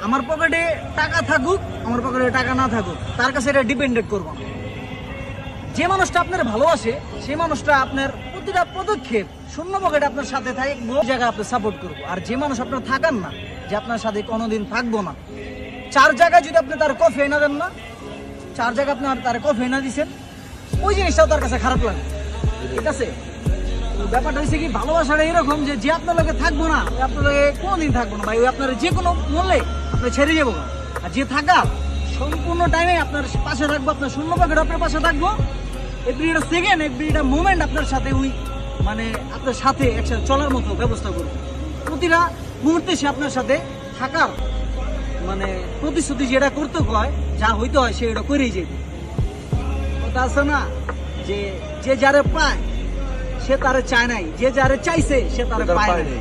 আমার পকেটে টাকা থাকুক, আমার পকেটে টাকা না থাকুক, তার কাছে এটা ডিপেন্ডেন্ট করবো না। যে মানুষটা আপনার ভালোবাসে সেই মানুষটা আপনার প্রতিটা পদক্ষেপ শূন্য পকেটে আপনার সাথে থাকবো, জায়গায় আপনি সাপোর্ট করবো। আর যে মানুষ আপনার থাকান না, যে আপনার সাথে কোনোদিন থাকবো না, 4 জায়গায় যদি আপনি তার কফি এনে দেন না, 4 জায়গায় আপনি তার কফি এনে দিচ্ছেন, ওই জিনিসটাও তার কাছে খারাপ লাগে, ঠিক আছে? তো ব্যাপারটা হচ্ছে কি, ভালোবাসাটা এরকম যে যে আপনার লগে থাকবো না, আপনার লগে কোনোদিন থাকবো না ভাই, ওই আপনার যে কোনো মূল্যে আপনি ছেড়ে যাবো না। আর যে থাকা সম্পূর্ণ টাইমে আপনার পাশে থাকবো, আপনার শূন্য পকেট আপনার পাশে থাকবো, এভরিটা সেকেন্ড এভরিটা মোমেন্ট আপনার সাথে ওই মানে আপনার সাথে একসাথে চলার মতো ব্যবস্থা করবো। প্রতিটা মুহূর্তে সে আপনার সাথে থাকার মানে প্রতিশ্রুতি যেটা করতে হয়, যা হইতে হয় সে এটা করেই যাবে। কথা আছে না যে যে যারে পায় সে তারে চায় নাই, যে যারে চাইছে সে তারে পায় নাই।